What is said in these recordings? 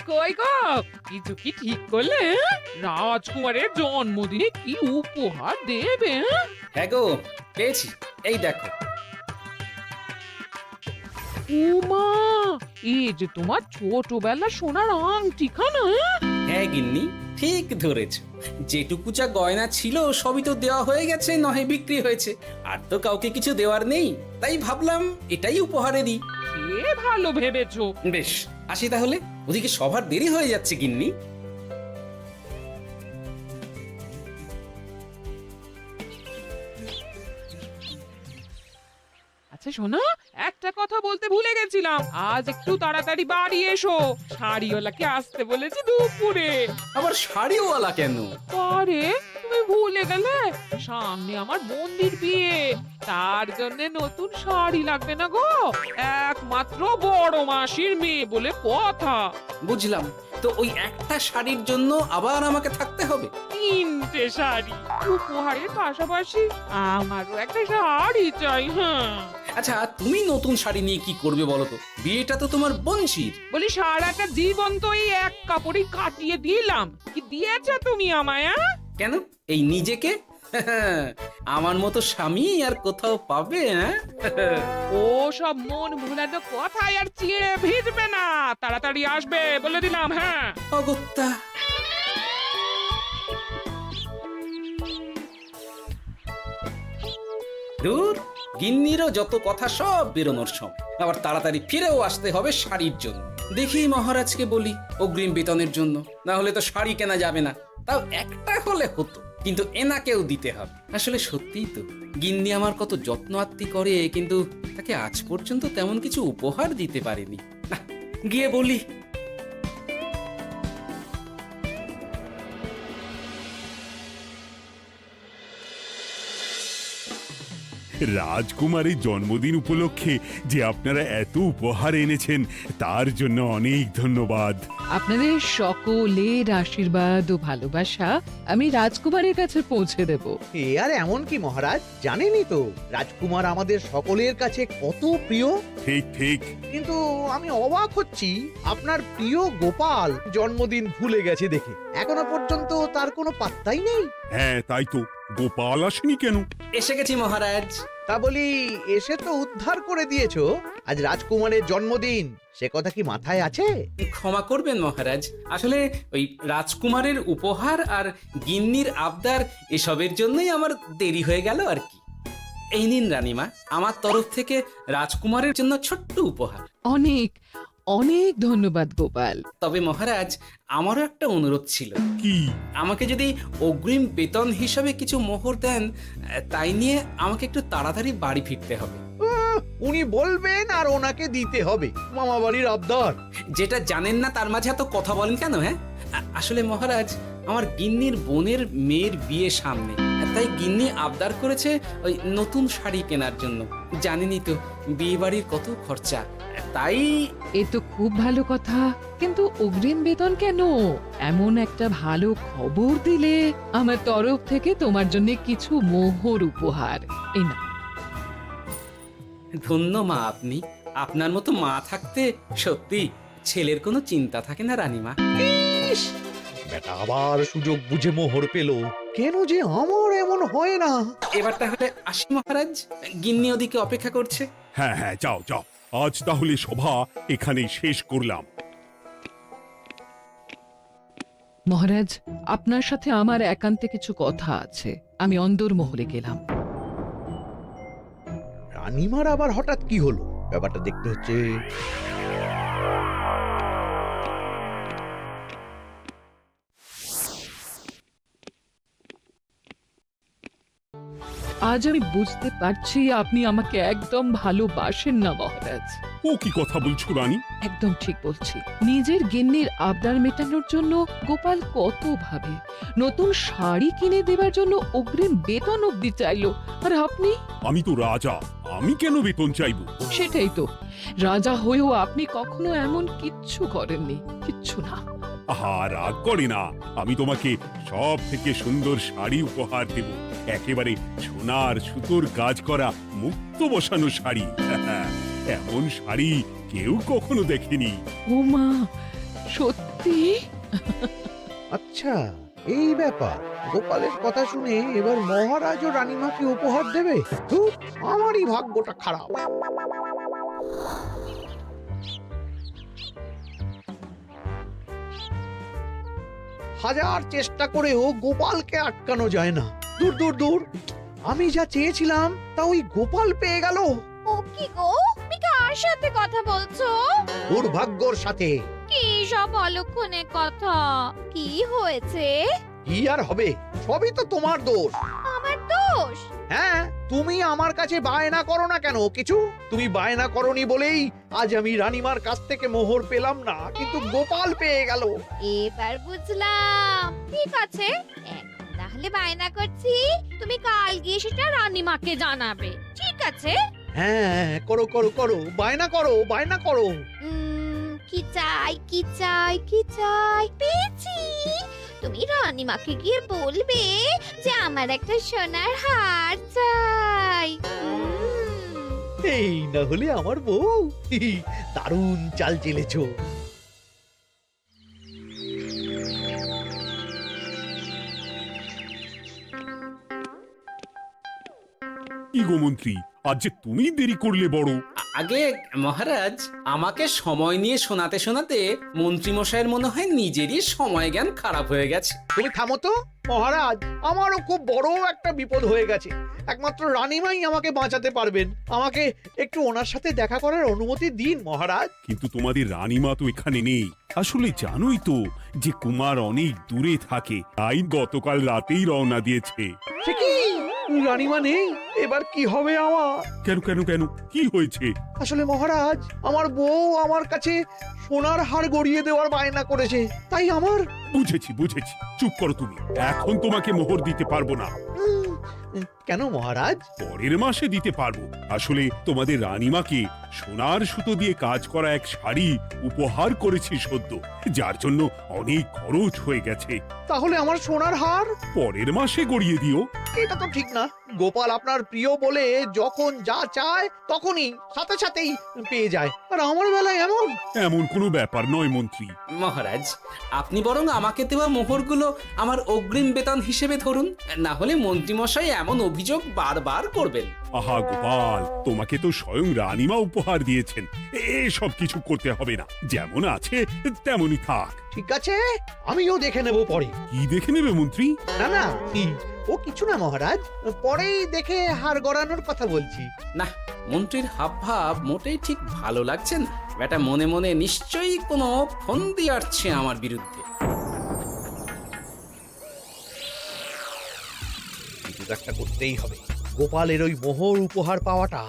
কই গো, কিছু কি ঠিক করলে? রাজকুমারের জন্মদিনে কি উপহার দেবে? হ্যাঁ গো, পেয়েছি। এই দেখো। উমা, এই যে তোমার ছোটবেলা সোনার আংটিখানা। হ্যাঁ গিন্নি, ঠিক ধরেছ। যেটুকু যা গয়না ছিল সবই তো দেওয়া হয়ে গেছে, নহে বিক্রি হয়েছে। আর তো কাউকে কিছু দেওয়ার নেই, তাই ভাবলাম এটাই উপহারে দিই। সে ভালো ভেবেছো। বেশ, আসি তাহলে। ওদিকে সবার দেরি হয়ে যাচ্ছে গিন্নি। আচ্ছা শোনো, একটা কথা বলতে ভুলে গেছিলাম। আজ একটু তাড়াতাড়ি বাড়ি এসো, শাড়িওয়ালাকে আসতে বলেছি দুপুরে। আবার শাড়িওয়ালা কেন? আরে তুমি ভুলে গেলে, সামনে আমার মন্দির বিয়ে, তার জন্য নতুন শাড়ি লাগবে না গো। একমাত্র বড় মাসির মেয়ে বলে কথা। বুঝলাম। তো ওই একটা শাড়ির জন্য আবার আমাকে থাকতে হবে? 3টে শাড়ি উপহারের পাশাপাশি আমারও একটা শাড়ি চাই। হ্যাঁ আচ্ছা, তুমি নতুন শাড়ি নিয়ে কি করবে বলো তো? বিয়েটা তো তোমার বংশীর। বলি, সারাটা জীবন তো এই এক কাপড়ই কাটিয়ে দিলাম, কি দিয়েছো তুমি আমায়? কেন, এই নিজেকে? আমার মতো স্বামী আর কোথাও পাবে? ও সব মন ভুলানো কথায় আর চিড়ে ভিজবে না, তাড়াতাড়ি আসবে বলে দিলাম। হ্যাঁ অগত্যা। দূর, গিন্নিরও যত কথা সব বেরোনোর সময়। আবার তাড়াতাড়ি ফিরেও আসতে হবে শাড়ির জন্য। দেখি মহারাজকে বলি অগ্রিম বেতনের জন্য, না হলে তো শাড়ি কেনা যাবে না। তাও একটা হলে হতো, কিন্তু এনাকেও দিতে হবে। আসলে সত্যিই তো, গিন্নি আমার কত যত্ন আত্তি করে, কিন্তু তাকে আজ পর্যন্ত তেমন কিছু উপহার দিতে পারেনি। না, গিয়ে বলি। রাজকুমারের জন্মদিন উপলক্ষে যে আপনারা এত উপহার এনেছেন তার জন্য অনেক ধন্যবাদ। আপনাদের সকলের আশীর্বাদ ও ভালোবাসা আমি রাজকুমারের কাছে পৌঁছে দেব। এ আর এমন কি মহারাজ, জানেনই তো রাজকুমার আমাদের সকলের কাছে কত প্রিয়। ঠিক ঠিক। কিন্তু আমি অবাক হচ্ছি আপনার প্রিয় গোপাল জন্মদিন ভুলে গেছে দেখে। এখনো পর্যন্ত তার কোনো পাত্তাই নেই। হ্যাঁ তাই তো, গোপাল আসেনি কেন? এসে গেছি মহারাজ। তা বলি, এসে তো উদ্ধার করে দিয়েছো। আজ রাজকুমারের জন্মদিন, সে কথা কি মাথায় আছে? ক্ষমা করবেন মহারাজ, আসলে ওই রাজকুমারের উপহার আর গিন্নির আবদার এসবের জন্যই আমার দেরি হয়ে গেল আর কি। এই নিন রানীমা, আমার তরফ থেকে রাজকুমারের জন্য ছোট্ট উপহার। অনেক অনেক ধন্যবাদ গোপাল। তবে মহারাজ, আমারও একটা অনুরোধ ছিল। কি? আমাকে যদি অগ্রিম বেতন হিসাবে কিছু মোহর দেন, তাই নিয়ে আমাকে একটু তাড়াতাড়ি বাড়ি ফিরতে হবে। উনি বলবেন আর ওনাকে দিতে হবে, মামা বাড়ির আবদার। যেটা জানেন না তার মাঝে এত কথা বলেন কেন? হ্যাঁ, আসলে মহারাজ, আমার গিন্নির বোনের মেয়ের বিয়ে সামনে, তাই গিন্নি আবদার করেছে ওই নতুন শাড়ি কেনার জন্য। জানেনই তো বিয়ে বাড়ির কত খরচা, তাই। এ তো খুব ভালো কথা, কিন্তু অগ্রিম বেতন কেন? এমন একটা ভালো খবর দিলে আমার তরফ থেকে তোমার জন্য কিছু মোহর উপহার। এই না, ধন্য মা আপনি। আপনার মতো মা থাকতে সত্যি ছেলের কোনো চিন্তা থাকে না রানীমা। ইস, বেটা আবার সুযোগ বুঝে মোহর পেল। কেন যে আমার এমন হয় না। এবার তাহলে আসি মহারাজ, গিন্নি ওদিকে অপেক্ষা করছে। হ্যাঁ হ্যাঁ, যাও যাও, আজ তাহলে সভা এখানেই শেষ করলাম। মহারাজ, আপনার সাথে আমার একান্তে কিছু কথা আছে। আমি অন্দরমহলে গেলাম। রানীমার আবার হঠাৎ কি হলো, ব্যাপারটা দেখতে হচ্ছে। আজ আমি বুঝতে পারছি আপনি আমাকে একদম ভালোবাসেন না মহারাজ। ও কি কথা বলছো রানী? একদম ঠিক বলছি। নিজের গিন্নির আবদার মেটানোর জন্য গোপাল কত ভাবে, নতুন শাড়ি কিনে দেবার জন্য অগ্রিম বেতন অব্দি চাইলো, আর আপনি? আমি তো রাজা, আমি কেন বেতন চাইবো? সেটাই তো, রাজা হয়েও আপনি কখনো এমন কিচ্ছু করেননি, কিচ্ছু না। আহা, রাগ করে না, আমি তোমাকে সব থেকে সুন্দর শাড়ি উপহার দেব। একেবারে সোনার সুতোর কাজ করা মুক্ত বসানো শাড়ি। এমন শাড়ি কেউ কখনো দেখেনি। ও মা, সত্যি? সত্যি? আচ্ছা, এই ব্যাপার। গোপালের কথা শুনে এবার মহারাজ ও রানীমাকে উপহার দেবে। ধুর, আমারই ভাগ্যটা খারাপ। হাজার চেষ্টা করেও গোপালকে আটকানো যায় না। দূর দূর দূর, আমি যা চেয়েছিলাম তা ওই গোপাল পেয়ে গেল। ও কি গো, তুমি কার সাথে কথা বলছো? দুর্ভাগ্যর সাথে। কি সব অলক্ষণের কথা? কি হয়েছে? কি আর হবে, সবই তো তোমার দোষ। আমার দোষ? হ্যাঁ, তুমি আমার কাছে বায়না করো না কেন কিছু? তুমি বায়না করনি বলেই আজ আমি রানীমার কাছ থেকে মোহর পেলাম না, কিন্তু গোপাল পেয়ে গেল। এবার বুঝলাম। ঠিক আছে, এখন তাহলে বায়না করছি, তুমি কাল গিয়ে সেটা রানীমাকে জানাবে। ঠিক আছে? হ্যাঁ, করো করো করো, বায়না করো, বায়না করো। কি চাই, কি চাই, কি চাই? পেয়েছি। তুমি রানীমাকে গিয়ে বলবে যে আমার একটা সোনার হার চাই। এই না হলে আমার বউ। দারুণ চাল চেলেছো। কি গো মন্ত্রী, আজ যে তুমি দেরি করলে বড়। আগে মহারাজ, আমাকে সময় নিয়ে শোনাতে শোনাতে মন্ত্রীমশাইয়ের মনে হয় নিজেরই সময় জ্ঞান খারাপ হয়ে গেছে। তুমি থামো তো মহারাজ, আমারও খুব বড় একটা বিপদ হয়ে গেছে। একমাত্র রানীমাই আমাকে বাঁচাতে পারবেন। আমাকে একটু ওনার সাথে দেখা করার অনুমতি দিন মহারাজ। কিন্তু তোমাদের রানীমা তো এখানে নেই। আসলে জানোই তো যে কুমার অনেক দূরে থাকে, তাই গতকাল রাতেই রওনা দিয়েছে। সে কি, রানীমা নেই? এবার কি হবে আমার? কেন কেন কেন, কি হয়েছে? আসলে মহারাজ, আমার বউ আমার কাছে সোনার হার গড়িয়ে দেওয়ার বায়না করেছে, তাই আমার। বুঝেছি বুঝেছি, চুপ করো তুমি। এখন তোমাকে মোহর দিতে পারবো না। কেন মহারাজ? পরের মাসে দিতে পারবো। আসলে তোমাদের রানীমাকে সোনার সুতো দিয়ে কাজ করা এক শাড়ি উপহার করেছি সদ্য, যার জন্য অনেক খরচ হয়ে গেছে। তাহলে আমার সোনার হার পরের মাসে গড়িয়ে দিও। এটা তো ঠিক না। গোপাল আপনার প্রিয় বলে যখন যা চায় তখনই সাথে সাথেই পেয়ে যায়, আর আমার বেলায় এমন। এমন কোনো ব্যাপার নয় মন্ত্রী। মহারাজ, আপনি বরং আমাকে দেওয়া মোহরগুলো আমার অগ্রিম বেতন হিসেবে ধরুন, না হলে মন্ত্রীমশাই এমন অভিযোগ বারবার করবেন। আহা গোপাল, তোমাকে তো স্বয়ং রানীমা উপহার দিয়েছেন, এসব কিছু করতে হবে না। যেমন আছে তেমনই থাক। ঠিক আছে, আমিও দেখে নেব পরে। কি দেখে নেবে মন্ত্রী? না না, ও কিছু না মহারাজ, পরেই দেখে হার গড়ানোর কথা বলছি। না, মন্ত্রীর হাবভাব মোটেই ঠিক ভালো লাগছে না। বেটা মনে মনে নিশ্চয়ই কোনো ফন্দি আটছে আমার বিরুদ্ধে। কিছু একটা করতেই হবে। গোপালের ওই মোহর উপহার পাওয়াটা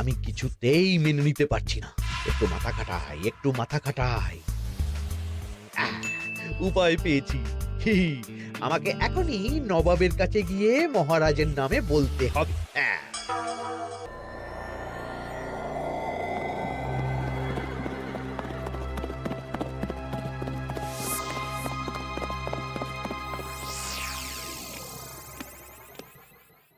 আমি কিছুতেই মেনে নিতে পারছি না। একটু মাথা খাটাই, একটু মাথা খাটাই। উপায় পেয়েছি। আমাকে এখনই নবাবের কাছে গিয়ে মহারাজের নামে বলতে হবে।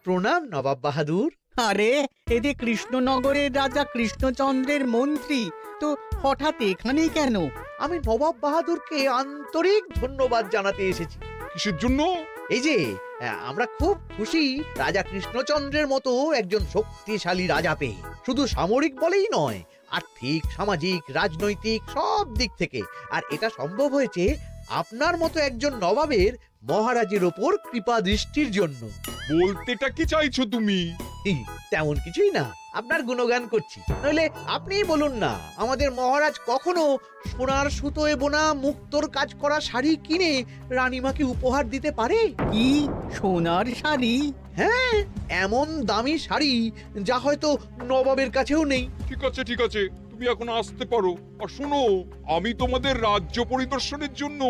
প্রণাম নবাব বাহাদুর। আরে এ যে কৃষ্ণনগরের রাজা কৃষ্ণচন্দ্রের মন্ত্রী, তো হঠাৎ এখানেই কেন? আমি নবাব বাহাদুরকে আন্তরিক ধন্যবাদ জানাতে এসেছি। কিসের জন্য? এই যে আমরা খুব খুশি রাজা কৃষ্ণচন্দ্রের মতো একজন শক্তিশালী রাজা পেয়ে। শুধু সামরিক বলেই নয়, আর্থিক, সামাজিক, রাজনৈতিক সব দিক থেকে। আর এটা সম্ভব হয়েছে আপনার মতো একজন নবাবের মহারাজের ওপর কৃপা দৃষ্টির জন্য। বলতেটা কি চাইছো তুমি? তেমন কিছুই না, আপনার গুণগান করছি। নইলে আপনিই বলুন না, আমাদের মহারাজ কখনো সোনার সুতোয় বোনা মুক্তোর কাজ করা শাড়ি কিনে রানীমাকে উপহার দিতে পারে? কি সোনার শাড়ি? হ্যাঁ, এমন দামি শাড়ি যা হয়তো নবাবের কাছেও নেই। ঠিক আছে ঠিক আছে, তুমি এখন আসতে পারো। আর শোনো, আমি তোমাদের রাজ্য পরিদর্শনের জন্য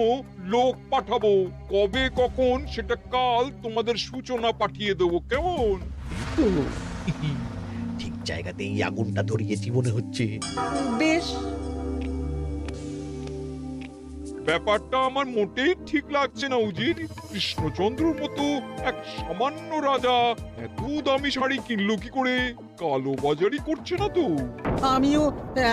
লোক পাঠাবো। কবে কখন সেটা কাল তোমাদের সূচনা পাঠিয়ে দেবো, কেমন? ঠিক জায়গাতেই আগুনটা ধরিয়েছি মনে হচ্ছে। বেশ। ব্যাপারটা আমার মোটেই ঠিক লাগছে না উজির। কৃষ্ণচন্দ্রর মতো এক সামান্য রাজা এত দামি শাড়ি কিনলো কি করে? কালো বাজারি করছে না তো? আমিও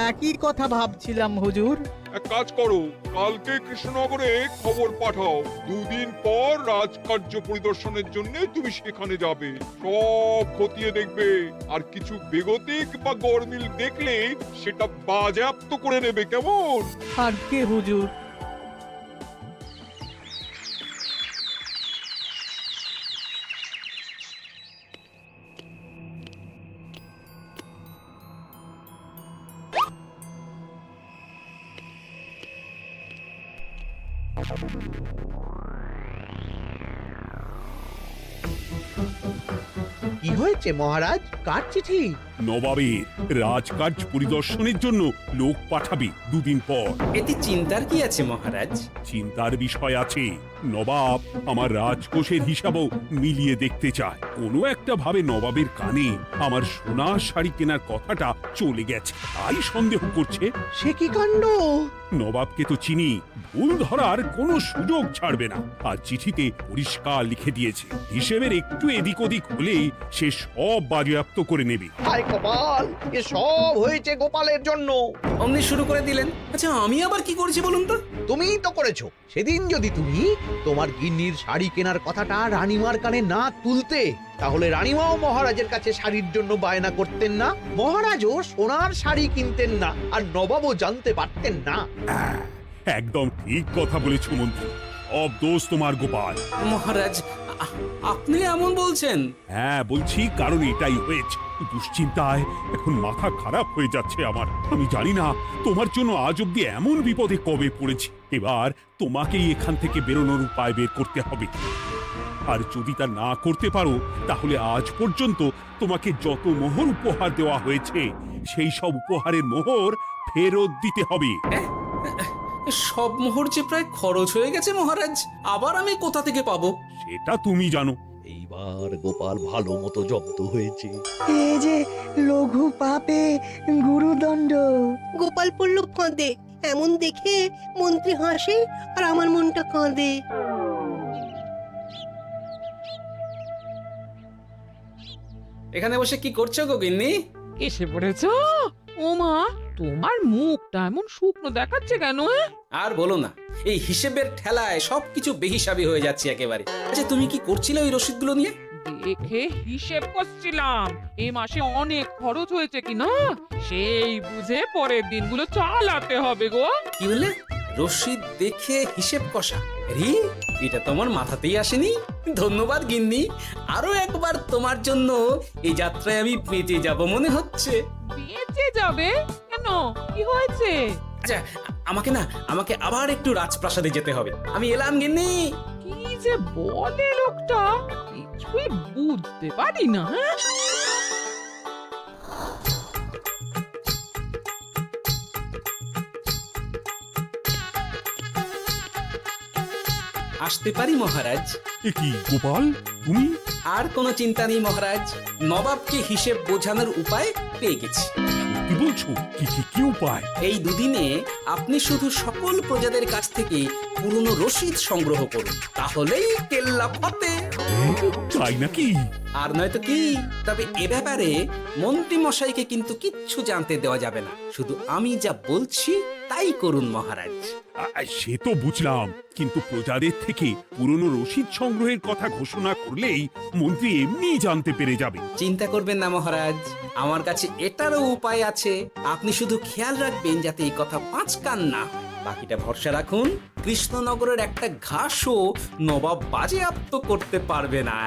একই কথা ভাবছিলাম হুজুর। এক কাজ করো, কালকে কৃষ্ণনগরে খবর পাঠাও, 2 দিন পর রাজকার্য পরিদর্শনের জন্য তুমি সেখানে যাবে। সব খতিয়ে দেখবে, আর কিছু বেগতিক বা গরমিল দেখলে সেটা বাজেয়াপ্ত করে নেবে, কেমন? আর কে হুজুর? কি হয়েছে মহারাজ? কার চিঠি? নবাবের রাজকার্য পরিদর্শনের জন্য লোক পাঠাবে 2 দিন পর। এতে চিন্তার কি আছে মহারাজ? চিন্তার বিষয় আছে। নবাব আমার রাজকোষের হিসাবও মিলিয়ে দেখতে চায়। কোনো একটা ভাবে নবাবের কানে আমার সোনার শাড়ি কেনার কথাটা চলে গেছে, তাই সন্দেহ করছে। সে কি কাণ্ড! নবাবকে তো চিনি, ভুল ধরার কোনো সুযোগ ছাড়বে না। আর চিঠিতে পরিষ্কার লিখে দিয়েছে, হিসেবের একটু এদিক ওদিক হলেই সে সব বাজেয়াপ্ত করে নেবে। হায় কপাল! এ সব হয়েছে গোপালের জন্য। অমনি শুরু করে দিলেন। আচ্ছা, আমি আবার কি করেছি বলুন তো? তুমিই তো করেছো। সেদিন যদি তুমি তোমার গিন্নির শাড়ি কেনার কথাটা রানীমার কানে না তুলতে, তাহলে রানীমাও মহারাজের কাছে শাড়ির জন্য বায়না করতেন না, মহারাজও সোনার শাড়ি কিনতেন না, আর নবাবও জানতে পারতেন না। একদম ঠিক কথা বলেছ মন্ত্রী, সব দোষ তোমার গোপাল। মহারাজ, আপনি এমন বলছেন? হ্যাঁ বলছি, কারণ এটাই হয়েছে। দুশ্চিন্তায় এখন মাথা খারাপ হয়ে যাচ্ছে আমার। আমি জানি না তোমার জন্য আজ অব্দি এমন বিপদে কবে পড়েছি। এবার তোমাকেই এখান থেকে বেরোনোর উপায় বের করতে হবে। আর যদি তা না করতে পারো, তাহলে আজ পর্যন্ত তোমাকে যত মোহর উপহার দেওয়া হয়েছে সেই সব উপহারের মোহর ফেরত দিতে হবে। সব মোহর যে প্রায় খরচ হয়ে গেছে মহারাজ, আবার আমি কোথা থেকে পাবো? সেটা তুমি জানো। এইবার গোপাল ভালো মতো জব্দ হয়েছে। এ যে লঘু পাপে গুরুদণ্ড। গোপাল পড়ল ফাঁদে। এমন দেখে মন্ত্রী হাসে আর আমার মনটা কাঁদে। এখানে বসে কি করছো গো গিন্নি? এসে পড়েছ? ও মা, তোমার মুখটা এমন শুকনো দেখাচ্ছে কেন? আর বলো না, এই হিসেবের ঠেলায় সবকিছু বেহিসাবি হয়ে যাচ্ছে একেবারে। আচ্ছা, তুমি কি করছিলে ওই রসিদগুলো নিয়ে? দেখে হিসেব করছিলাম এই মাসে অনেক খরচ হয়েছে কিনা, সেই বুঝে পরের দিনগুলো চালাতে হবে গো। কি বললে? রসিদ দেখে হিসেব কষা? রি, এটা তোমার মাথাতেই আসেনি। ধন্যবাদ গিন্নি, আরো একবার তোমার জন্য এই যাত্রায় আমি বেঁচে যাব মনে হচ্ছে। বেঁচে যাবে কেন? কি হয়েছে? আচ্ছা, আমাকে আবার একটু রাজপ্রাসাদে যেতে হবে। আমি এলাম গিন্নি। কি যে বলে লোকটা, কিছুই বুঝতে পারি না। আসতে পারি মহারাজ? এ কি গোপাল, তুমি? আর কোনো চিন্তা নেই মহারাজ, নবাবকে হিসেব বোঝানোর উপায় পেয়ে গেছি। কি বলছো? কি কি কি উপায়? এই দুদিনে আপনি শুধু সকল প্রজাদের কাছ থেকে পুরনো রসিদ সংগ্রহ করুন, তাহলেই কেল্লা ফতে। তাই নাকি? আর নয়তো কি? তবে এ ব্যাপারে মন্ত্রী মশাইকে কিন্তু কিচ্ছু জানতে দেওয়া যাবে না। শুধু আমি যা বলছি তাই করুন মহারাজ। সে তো বুঝলাম, কিন্তু প্রজাদের থেকে পুরনো রসিদ সংগ্রহের কথা ঘোষণা করলেই মন্ত্রী এমনিই জানতে পেরে যাবে। চিন্তা করবেন না মহারাজ, আমার কাছে এটারও উপায় আছে। আপনি শুধু খেয়াল রাখবেন যাতে এই কথা 5 কান না হয়। বাকিটা ভরসা রাখুন, কৃষ্ণনগরের একটা ঘাসও নবাব বাজেয়াপ্ত করতে পারবে না।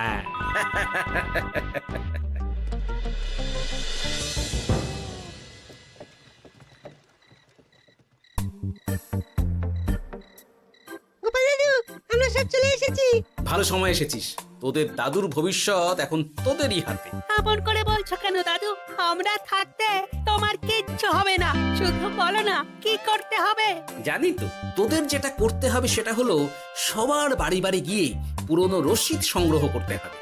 গোপাল দাদু, আমরা সব চলে এসেছি। ভালো সময় এসেছিস, তোদের দাদুর ভবিষ্যৎ এখন তোদেরই হাতে। আপন করে বলছো কেন দাদু? আমরা থাকতে তোমার কিচ্ছু হবে না। শুধু বলো না কি করতে হবে। জানি তো, তোদের যেটা করতে হবে সেটা হলো সবার বাড়ি বাড়ি গিয়ে পুরনো রসিদ সংগ্রহ করতে হবে।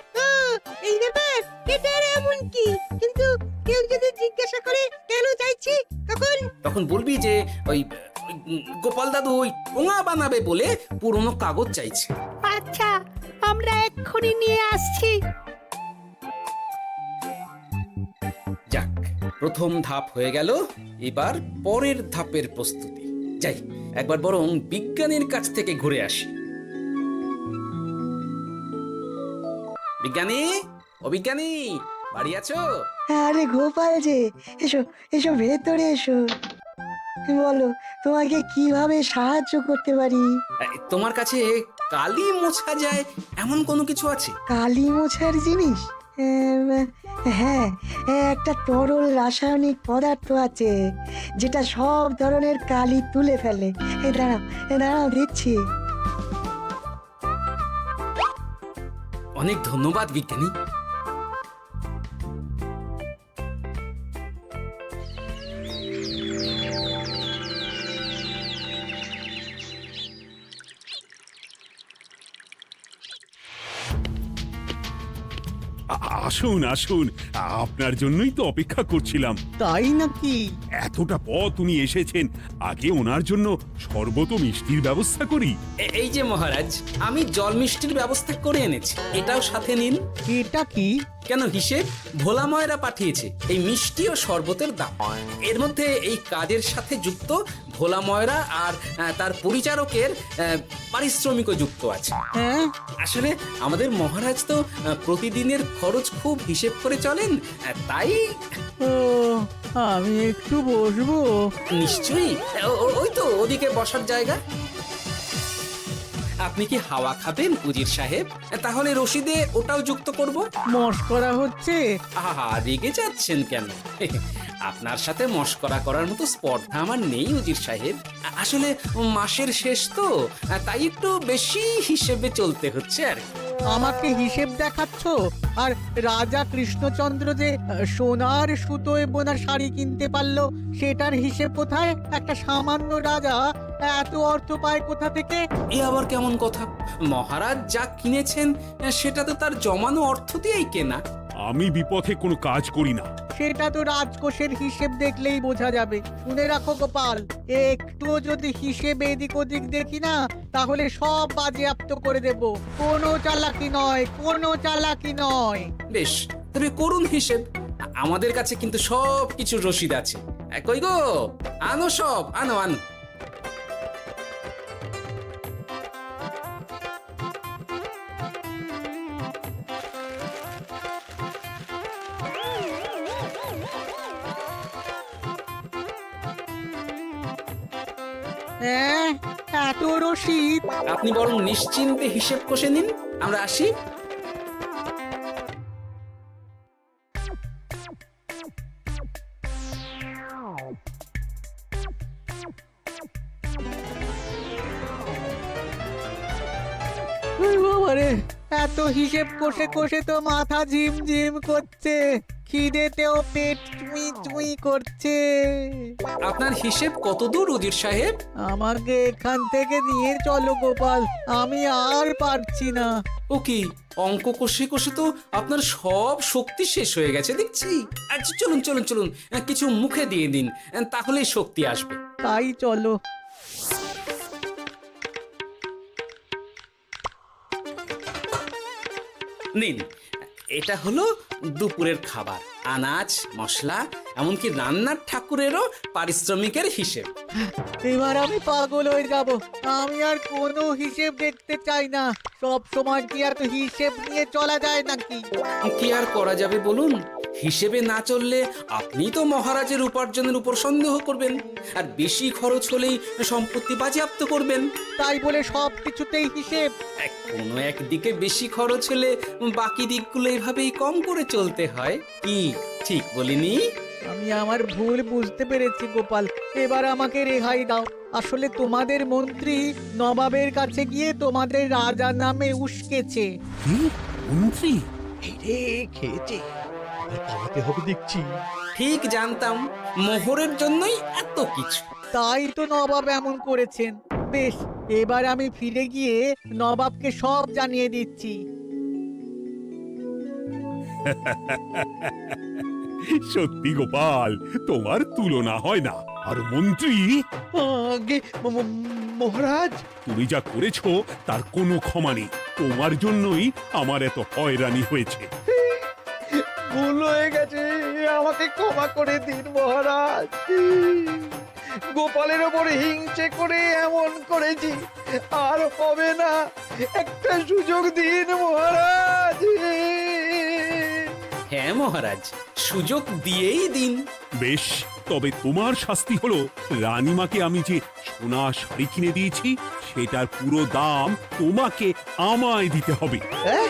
এই ব্যাপার, এটা এমন কি? কিন্তু কেউ যদি জিজ্ঞাসা করে কেন চাইছি, তখন তখন বলবি যে ওই গোপাল দাদু ওই ঠোঙা বানাবে বলে পুরনো কাগজ চাইছে। আচ্ছা, আমরা এক্ষুনি নিয়ে আসছি। যাক, প্রথম ধাপ হয়ে গেল, এবার পরের ধাপের প্রস্তুতি। যাই, একবার বরং বিজ্ঞানীর কাছ থেকে ঘুরে আসি। বিজ্ঞানী, ও বিজ্ঞানী, বাড়ি আছো? আরে গোপাল যে, এসো এসো ভেতরে এসো। বলো, তোমাকে কিভাবে সাহায্য করতে পারি? তোমার কাছে কালি মোছা যায় এমন কোনো কিছু আছে? কালি মোছার জিনিস? হ্যাঁ, একটা তরল রাসায়নিক পদার্থ আছে যেটা সব ধরনের কালি তুলে ফেলে। দাঁড়াও দিচ্ছি। অনেক ধন্যবাদ বিজ্ঞানী। আসুন আসুন, আপনার জন্যই তো অপেক্ষা করছিলাম। তাই নাকি? এতটা পথ উনি এসেছেন, আগে ওনার জন্য শরবত ও মিষ্টির ব্যবস্থা করি। এই যে মহারাজ, আমি জল মিষ্টির ব্যবস্থা করে এনেছি, এটাও সাথে নিন। এটা কি? কেন, হিসেব ভোলা ময়রা পাঠিয়েছে এই মিষ্টি ও শরবতের দাম। এর মধ্যে এই কাজের সাথে যুক্ত ভোলা ময়রা আর তার পরিচারকের পারিশ্রমিকও যুক্ত আছে। হ্যাঁ, আসলে আমাদের মহারাজ তো প্রতিদিনের খরচ খুব হিসেব করে চলেন, তাই। ও, আমি একটু বসবো? নিশ্চয়ই, ওই তো ওদিকে বসার জায়গা। আপনি কি হাওয়া খাবেন উজির সাহেব? তাহলে রশিদে ওটাও যুক্ত করব। মস্করা হচ্ছে? আহা, রেগে যাচ্ছেন কেন? আপনার সাথে মস্করা করার মতো স্পর্ধা আমার নেই উজির সাহেব। আসলে মাসের শেষ তো, তাই একটু বেশি হিসেবে চলতে হচ্ছে আর কি। আমাকে হিসেব দেখাচ্ছ? আর রাজা কৃষ্ণচন্দ্র যে সোনার সুতোয় বোনা শাড়ি কিনতে পারলো, সেটার হিসেব কোথায়? একটা সামান্য রাজা এত অর্থ পায় কোথা থেকে? এ আবার কেমন কথা? মহারাজ যা কিনেছেন সেটা তো তার জমানো অর্থ দিয়েই কেনা। আমি বিপথে কোনো কাজ করি না। সেটা তো রাজকোষের হিসেব দেখলেই বোঝা যাবে। শুনে রাখো গোপাল, একটুও যদি হিসেব এদিক ওদিক দেখি না, তাহলে সব বাজেয়াপ্ত করে দেব। কোনো চালাকি নয়, কোনো চালাকি নয়। বেশ, তবে করুন হিসেব। আমাদের কাছে কিন্তু সব কিছু রসিদ আছে। কই গো, আনো সব, আনো আনো। হ্যাঁ, এত রসিদ? আপনি বরং নিশ্চিন্তে হিসেব কষে নিন, আমরা আসি। বাবারে, এত হিসেব কষে কষে তো মাথা ঝিমঝিম করছে, খিদেতেও পেট চুই চুই করছে। আপনার হিসেব কত দূর উজির সাহেব? আমাকে এখান থেকে নিয়ে চলো গোপাল, আমি আর পারছি না। ও কি, অঙ্ক কষে কষে তো আপনার সব শক্তি শেষ হয়ে গেছে দেখছি। আচ্ছা চলুন চলুন চলুন, কিছু মুখে দিয়ে দিন, তাহলেই শক্তি আসবে। তাই চলো। নিন, এটা হলো দুপুরের খাবার, আনাজ মশলা, এমনকি রান্নার ঠাকুরেরও পারিশ্রমিকের হিসেব। এবার আমি পাগল হয়ে যাব। আমি আর কোনো হিসেব দেখতে চাই না। সব সময় কি আর হিসেব নিয়ে চলা যায় নাকি? কি আর করা যাবে বলুন? হিসেবে না চললে আপনি তো মহারাজের উপার্জনের উপর সন্দেহ করবেন, আর বেশি খরচ হলেই সম্পত্তি বাজেয়াপ্ত করবেন। তাই বলে সব কিছুতেই হিসেব? কোনো একদিকে বেশি খরচ হলে বাকি দিকগুলো এভাবেই কম করে চলতে হয়। কি ঠিক বলিনি? আমি আমার ভুল বুঝতে পেরেছি গোপাল, এবার আমাকে রেহাই দাও। আসলে তোমাদের মন্ত্রী নবাবের কাছে গিয়ে তোমাদের রাজা নামে উস্কেছে। কি মন্ত্রী? এই রে, খেয়েছে, এবার পালাতে হবে দেখছি। ঠিক জানতাম, মোহরের জন্যই এত কিছু। তাই তো নবাব এমন করেছেন। বেশ, এবার আমি ফিরে গিয়ে নবাবকে সব জানিয়ে দিচ্ছি। সত্যি গোপাল, তোমার তুলনা হয় না। আর মন্ত্রী, আগে মহারাজ, তুমি যা করেছো তার কোনো ক্ষমা নেই। তোমার জন্যই আমার এত হয়রানি হয়েছে। ভুল হয়ে গেছে, আমাকে ক্ষমা করে দিন মহারাজ। গোপালের ওপর হিংসে করে এমন করেছি, আর হবে না। একটা সুযোগ দিন মহারাজ। হ্যাঁ মহারাজ, সুযোগ দিয়েই দিন। বেশ, তবে তোমার শাস্তি হলো রানীমাকে আমি যে সোনা শাড়ি কিনে দিয়েছি সেটার পুরো দাম তোমাকে আমায় দিতে হবে। হ্যাঁ?